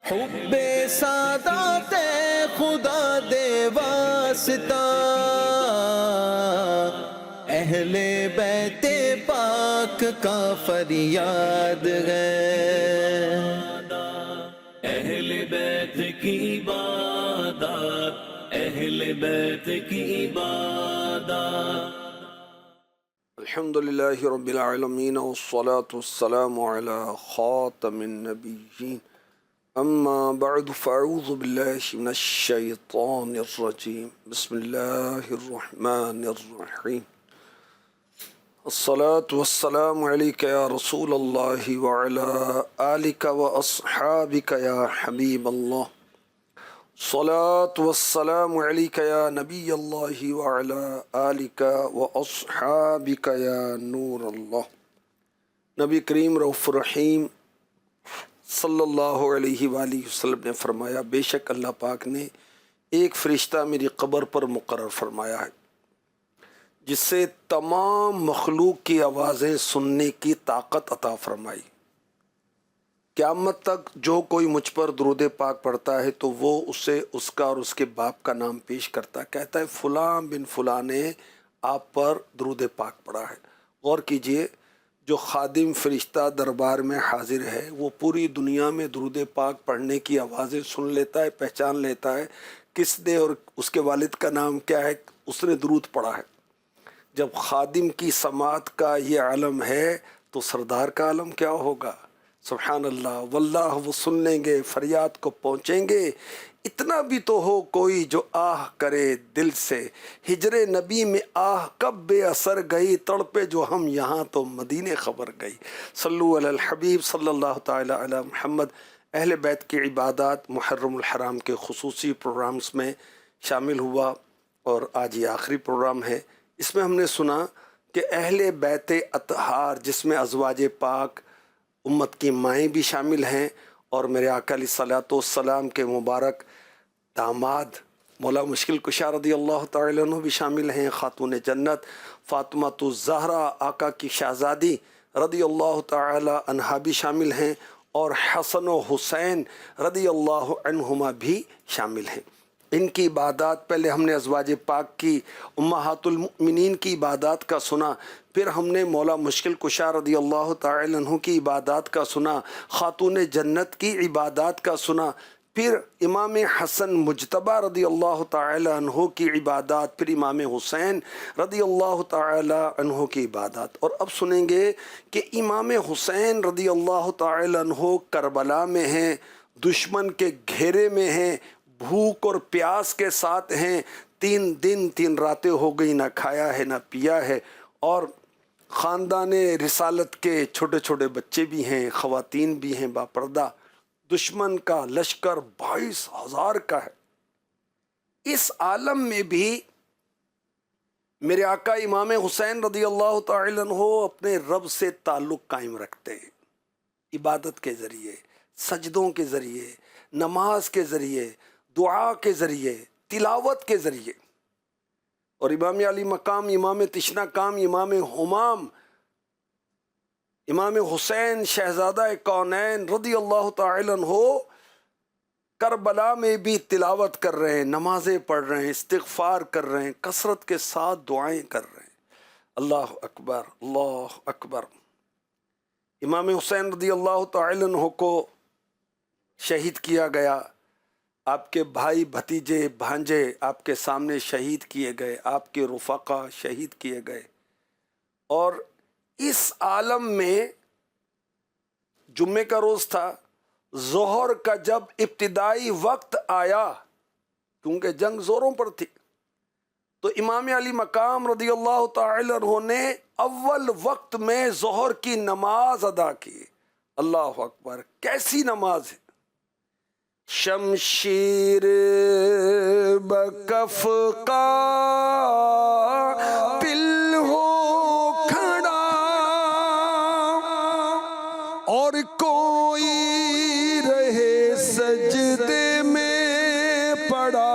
حب سادات خدا دے واسطہ اہل بیت پاک کا فریاد ہے، اہل بیت کی عبادت، اہل بیت کی عبادت۔ الحمدللہ رب العالمین والصلاة والسلام علی خاتم النبیین، اما بعد فاعوذ باللہ من الشیطان الرجیم، بسم اللہ الرحمن الرحیم۔ الصلاة والسلام علیک یا رسول اللہ وعلی آلک واصحابک یا حبیب اللہ، الصلاة والسلام علیک یا نبی اللہ وعلی آلک واصحابک یا نور اللہ۔ نبی کریم رؤوف الرحیم صلی اللہ علیہ وآلہ وسلم نے فرمایا، بے شک اللہ پاک نے ایک فرشتہ میری قبر پر مقرر فرمایا ہے جس سے تمام مخلوق کی آوازیں سننے کی طاقت عطا فرمائی۔ قیامت تک جو کوئی مجھ پر درود پاک پڑھتا ہے تو وہ اسے اس کا اور اس کے باپ کا نام پیش کرتا ہے، کہتا ہے فلاں بن فلاں نے آپ پر درود پاک پڑھا ہے۔ غور کیجئے، جو خادم فرشتہ دربار میں حاضر ہے وہ پوری دنیا میں درود پاک پڑھنے کی آوازیں سن لیتا ہے، پہچان لیتا ہے کس نے اور اس کے والد کا نام کیا ہے، اس نے درود پڑھا ہے۔ جب خادم کی سماعت کا یہ عالم ہے تو سردار کا عالم کیا ہوگا؟ سبحان اللہ، واللہ وہ سن لیں گے، فریاد کو پہنچیں گے۔ اتنا بھی تو ہو کوئی جو آہ کرے دل سے، ہجر نبی میں آہ کب بے اثر گئی، تڑپے جو ہم یہاں تو مدینے خبر گئی۔ صلو علی الحبیب صلی اللہ تعالی علی محمد۔ اہل بیت کی عبادات محرم الحرام کے خصوصی پروگرامز میں شامل ہوا اور آج یہ آخری پروگرام ہے۔ اس میں ہم نے سنا کہ اہل بیت اطہار جس میں ازواج پاک امت کی مائیں بھی شامل ہیں اور میرے آقا علیہ الصلوۃ والسلام کے مبارک داماد مولا مشکل کشا رضی اللہ تعالیٰ عنہ بھی شامل ہیں، خاتون جنت فاطمہ الزہرا آقا کی شہزادی رضی اللہ تعالیٰ عنہا بھی شامل ہیں، اور حسن و حسین رضی اللہ عنہما بھی شامل ہیں۔ ان کی عبادات، پہلے ہم نے ازواج پاک کی امہات المؤمنین کی عبادات کا سنا، پھر ہم نے مولا مشکل کشا رضی اللہ تعالی عنہ کی عبادات کا سنا، خاتون جنت کی عبادات کا سنا، پھر امام حسن مجتبی رضی اللہ تعالی عنہ کی عبادات، پھر امام حسین رضی اللہ تعالی عنہ کی عبادات۔ اور اب سنیں گے کہ امام حسین رضی اللہ تعالی عنہ کربلا میں ہیں، دشمن کے گھیرے میں ہیں، بھوک اور پیاس کے ساتھ ہیں، 3 دن 3 راتیں ہو گئی، نہ کھایا ہے نہ پیا ہے، اور خاندان رسالت کے چھوٹے چھوٹے بچے بھی ہیں، خواتین بھی ہیں باپردہ، دشمن کا لشکر 22,000 کا ہے۔ اس عالم میں بھی میرے آقا امام حسین رضی اللہ تعالی عنہ اپنے رب سے تعلق قائم رکھتے ہیں، عبادت کے ذریعے، سجدوں کے ذریعے، نماز کے ذریعے، دعا کے ذریعے، تلاوت کے ذریعے۔ اور امام علی مقام، امام تشنا کام، امام ہمام، امام حسین شہزادہ کونین رضی اللہ تعالی عنہ کربلا میں بھی تلاوت کر رہے ہیں، نمازیں پڑھ رہے ہیں، استغفار کر رہے ہیں، کثرت کے ساتھ دعائیں کر رہے ہیں۔ اللہ اکبر، اللہ اکبر۔ امام حسین رضی اللہ تعالی عنہ کو شہید کیا گیا، آپ کے بھائی بھتیجے بھانجے آپ کے سامنے شہید کیے گئے، آپ کے رفقا شہید کیے گئے۔ اور اس عالم میں جمعے کا روز تھا، ظہر کا جب ابتدائی وقت آیا، کیونکہ جنگ زوروں پر تھی، تو امام علی مقام رضی اللہ تعالی عنہ نے اول وقت میں ظہر کی نماز ادا کی۔ اللہ اکبر، کیسی نماز ہے! شمشیر بکف قابل ہو کھڑا، اور کوئی رہے سجدے میں پڑا،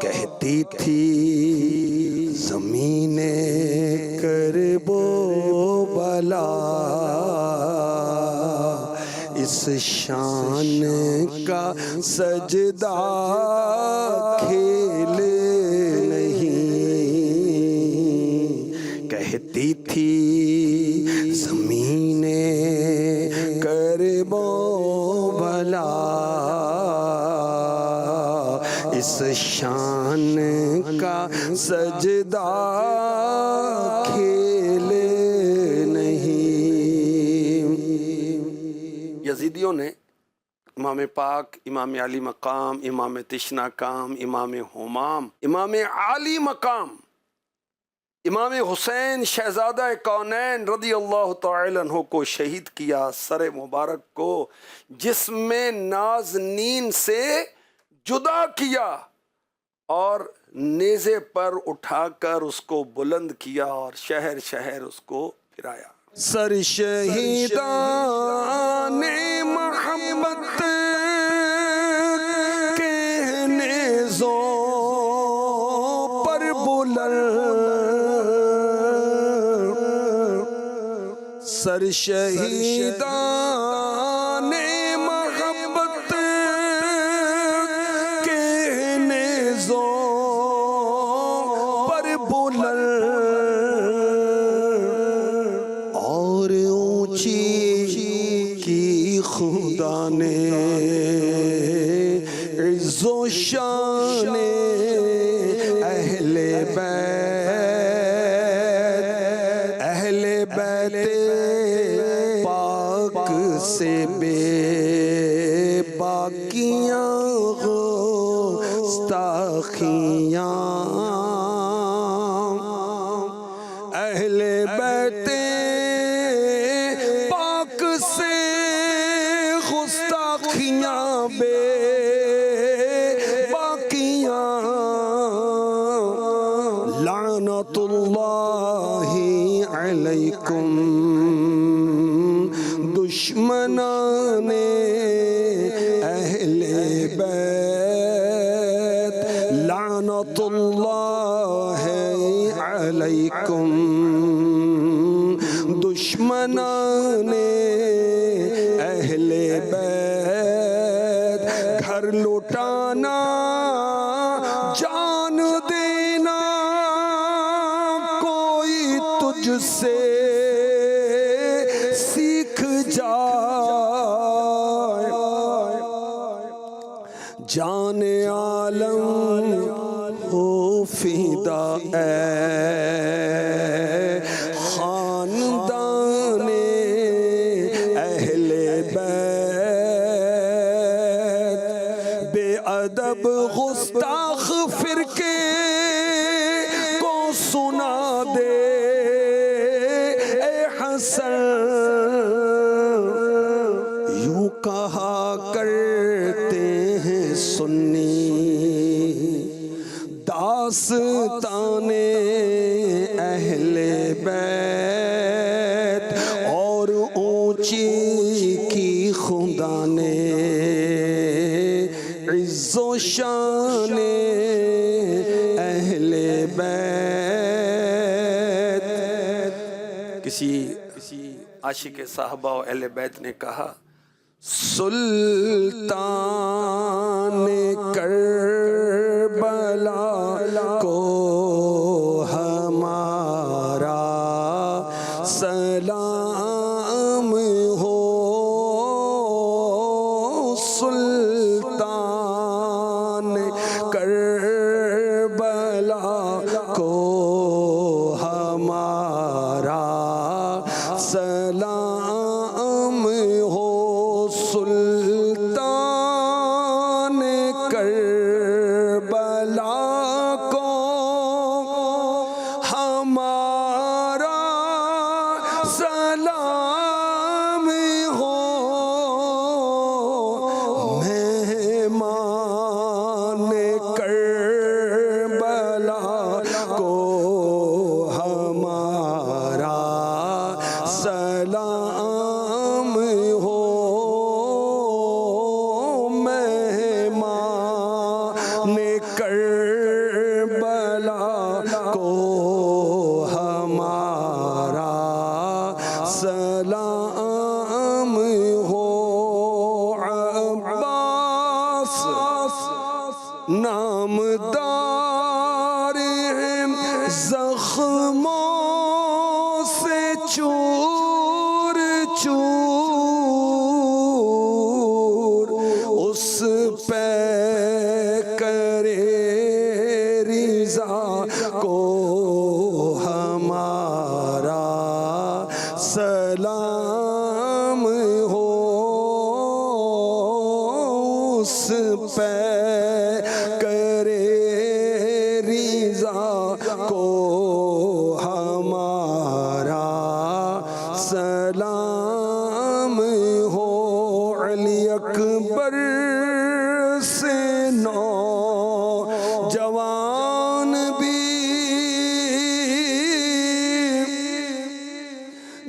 کہتی تھی زمین کرب و بلا، اس شان کا سجدہ کھیل نہیں، کہتی تھی زمین کرب و بلا، اس شان کا سجدہ کھیل نہیں۔ یزیدیوں نے امام پاک، امام علی مقام، امام تشنا کام، امام حمام، امام علی مقام، امام حسین شہزادہ کونین رضی اللہ تعالی عنہ کو شہید کیا، سر مبارک کو جسم نازنین سے جدا کیا اور نیزے پر اٹھا کر اس کو بلند کیا اور شہر شہر اس کو پھرایا۔ سر شہیدان محبت کے نیزوں پر بلند، سر شہیدان محبت کے نیزوں پر بلند، اور اونچی کی خدا نے عز و شان اہل بیت پاک سے بے باکیاں گستاخیاں، اہل بیت پاک سے گستاخیاں بے باکیاں، لعنت اللہ علیکم دشمنان اہل بیت، لعنت اللہ علیکم دشمنان اہل بیت، گھر لوٹانا جان دینا کوئی تجھ سے سیکھ جائے، جان عالم ہو فدا اے خاندان اہل بیت، بے ادب گستاخ فرقے کو سنا دے اے حسن، یوں کہا کرتے ہیں سنی داستان اہل بیت، اور اونچی کی خدا نے عز و شان اہل بیت۔ کسی عاشق صحابہ و اہل بیت نے کہا، سلطان کربلا کو ہمارا سلام ہو، سلطان کربلا کو ہمارا سلام ہو، سلطان کربلا نامدار ہیں زخموں سے چور چور، اس پہ کرے رضا کو ہمارا سلام ہو، اس پہ کرے رضا کو ہمارا سلام ہو۔ علی اکبر سے نوجوان بھی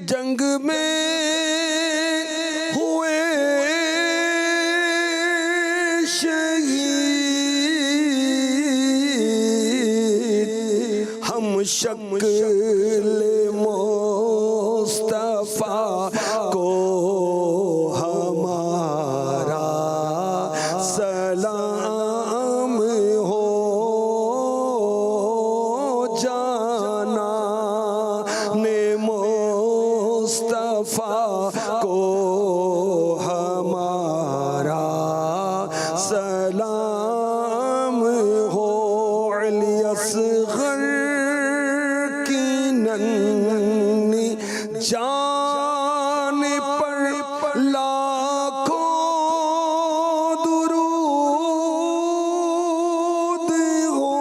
جنگ میں ہوئے شہید، ہم شکل مصطفیٰ کو ہمارا سلام ہو، جانا نے مصطفیٰ کو ہمارا سلام ہو۔ علی اصغر کی ننھی جان پر لاکھوں درود ہو،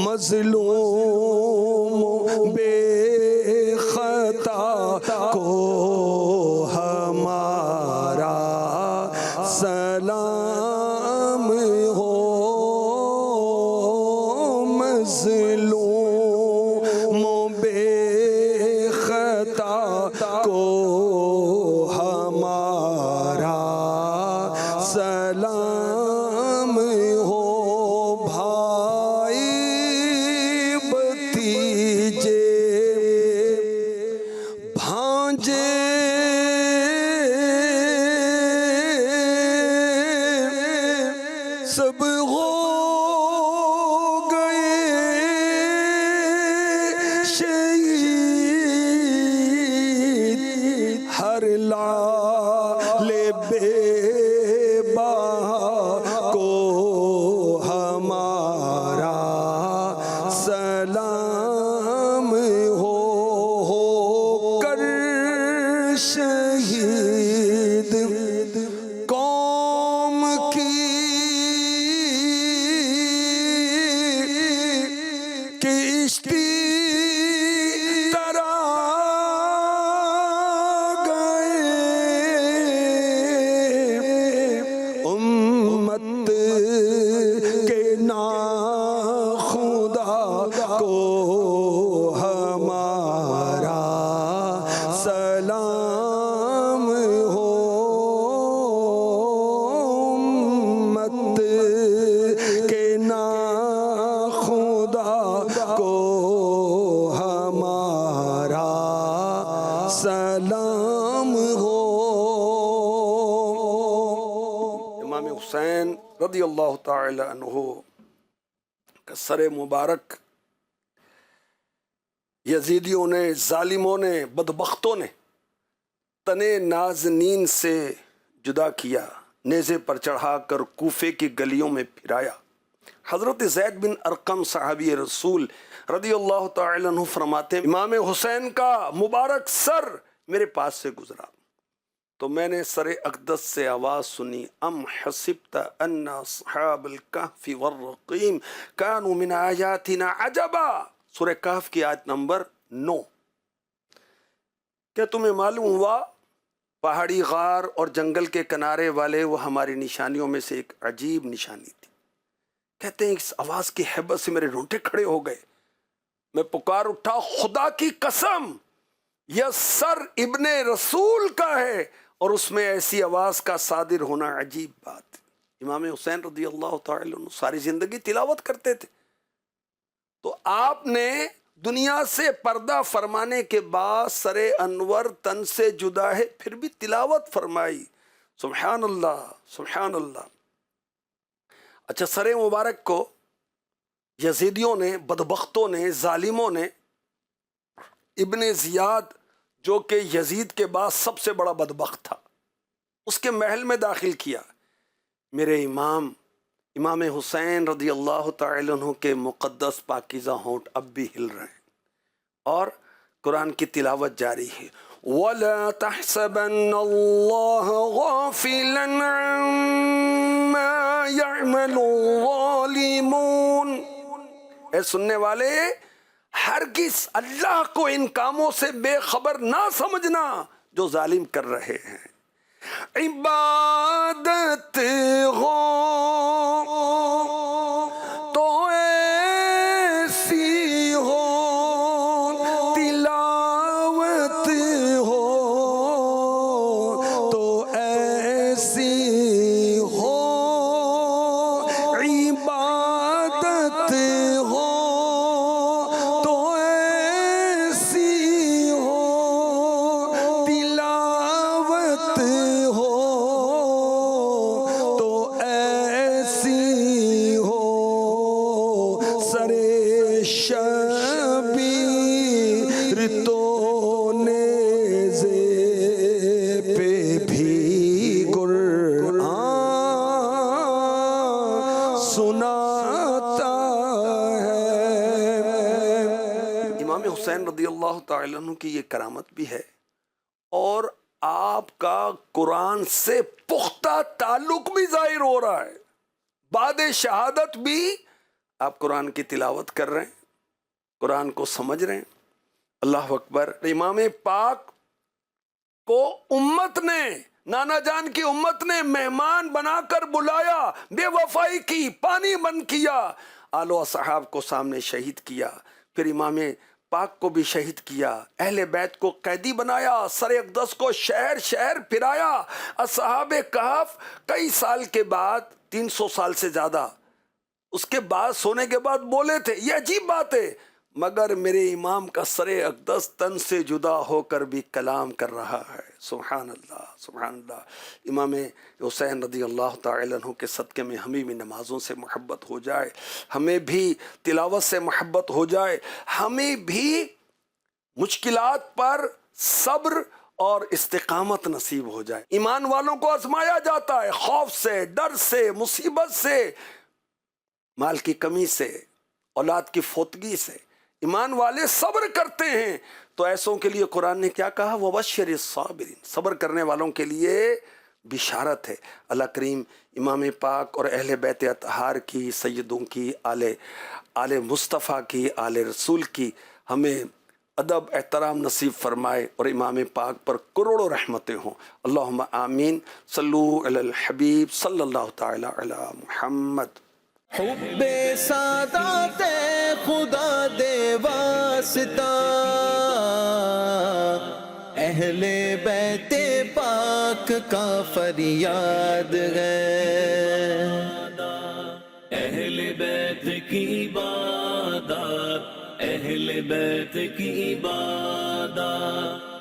مظلوم بے خطا کو ہمارا سلام ہو، مظلوم بے خطا کو ہمارا سلام ہو۔ بھائی بھتیجے بھانجے سب ہو گئے شہید، ہر لال بے باں کو ہمارا سلام ہو، کر شہید قوم کی کشتی ترا گئے، امت کے ناخدا کو ہمارا سلام ہو، امت کے ناخدا کو ہمارا سلام ہو۔ امام حسین رضی اللہ تعالی عنہ کا سر مبارک یزیدیوں نے، ظالموں نے، بدبختوں نے تنے نازنین سے جدا کیا، نیزے پر چڑھا کر کوفے کی گلیوں میں پھرایا۔ حضرت زید بن ارقم صحابی رسول رضی اللہ تعالی عنہ فرماتے ہیں، امام حسین کا مبارک سر میرے پاس سے گزرا تو میں نے سر اقدس سے آواز سنی، ام حسبت ان اصحاب الکہف والرقیم کانوا من آیاتنا عجبا، سورہ کہف کی آیت نمبر 9۔ کیا تمہیں معلوم ہوا پہاڑی غار اور جنگل کے کنارے والے وہ ہماری نشانیوں میں سے ایک عجیب نشانی تھی۔ کہتے ہیں اس آواز کی ہیبت سے میرے رونگٹے کھڑے ہو گئے، میں پکار اٹھا، خدا کی قسم یہ سر ابن رسول کا ہے، اور اس میں ایسی آواز کا صادر ہونا عجیب بات۔ امام حسین رضی اللہ تعالی عنہ ساری زندگی تلاوت کرتے تھے، تو آپ نے دنیا سے پردہ فرمانے کے بعد سر انور تن سے جدا ہے پھر بھی تلاوت فرمائی، سبحان اللہ سبحان اللہ. اچھا، سر مبارک کو یزیدیوں نے، بدبختوں نے، ظالموں نے ابن زیاد جو کہ یزید کے بعد سب سے بڑا بدبخت تھا، اس کے محل میں داخل کیا. میرے امام حسین رضی اللہ تعالی عنہ کے مقدس پاکیزہ ہونٹ اب بھی ہل رہے ہیں اور قرآن کی تلاوت جاری ہے. وَلَا تَحْسَبَنَّ اللَّهَ غَافِلًا عَمَّا يَعْمَلُ الظَّالِمُونَ. اے سننے والے، ہرگز اللہ کو ان کاموں سے بے خبر نہ سمجھنا جو ظالم کر رہے ہیں. عبادت ہو تو ایسی ہو، تلاوت ہو تو ایسی ہو، عبادت ہو تو ایسی ہو، تلاوت ہو تو ایسی ہو. سرے شبیر تو نیزے پہ بھی قرآن سناتا ہے. امام حسین رضی اللہ تعالی عنہ کی یہ کرامت بھی ہے اور آپ کا قرآن سے پختہ تعلق بھی ظاہر ہو رہا ہے. بعد شہادت بھی آپ قرآن کی تلاوت کر رہے ہیں، قرآن کو سمجھ رہے ہیں. اللہ اکبر. امام پاک کو امت نے، نانا جان کی امت نے مہمان بنا کر بلایا، بے وفائی کی، پانی بند کیا، آل و اصحاب کو سامنے شہید کیا، پھر امام پاک کو بھی شہید کیا، اہل بیت کو قیدی بنایا، سر اقدس کو شہر شہر پھرایا. اصحاب کہف کئی سال کے بعد، 300 سال سے زیادہ اس کے بعد سونے کے بعد بولے تھے. یہ عجیب بات ہے، مگر میرے امام کا سر اقدس تن سے جدا ہو کر بھی کلام کر رہا ہے. سبحان اللہ سبحان اللہ. امام حسین رضی اللہ تعالی عنہ کے صدقے میں ہمیں بھی نمازوں سے محبت ہو جائے، ہمیں بھی تلاوت سے محبت ہو جائے، ہمیں بھی مشکلات پر صبر اور استقامت نصیب ہو جائے. ایمان والوں کو آزمایا جاتا ہے، خوف سے، ڈر سے، مصیبت سے، مال کی کمی سے، اولاد کی فوتگی سے. ایمان والے صبر کرتے ہیں تو ایسوں کے لیے قرآن نے کیا کہا؟ وَبَشِّرِ الصَّابِرِينَ. صبر کرنے والوں کے لیے بشارت ہے. اللہ کریم امام پاک اور اہل بیت اطہار کی، سیدوں کی، آل مصطفیٰ کی، آل رسول کی ہمیں ادب احترام نصیب فرمائے اور امام پاک پر کروڑوں رحمتیں ہوں. اللہم آمین. صلو علی الحبیب صلی اللہ تعالی علی محمد. حب سادات خدا دے واسطہ، اہل بیت پاک کا فریاد ہے. اہل بیت کی عبادت، اہل بیت کی عبادت.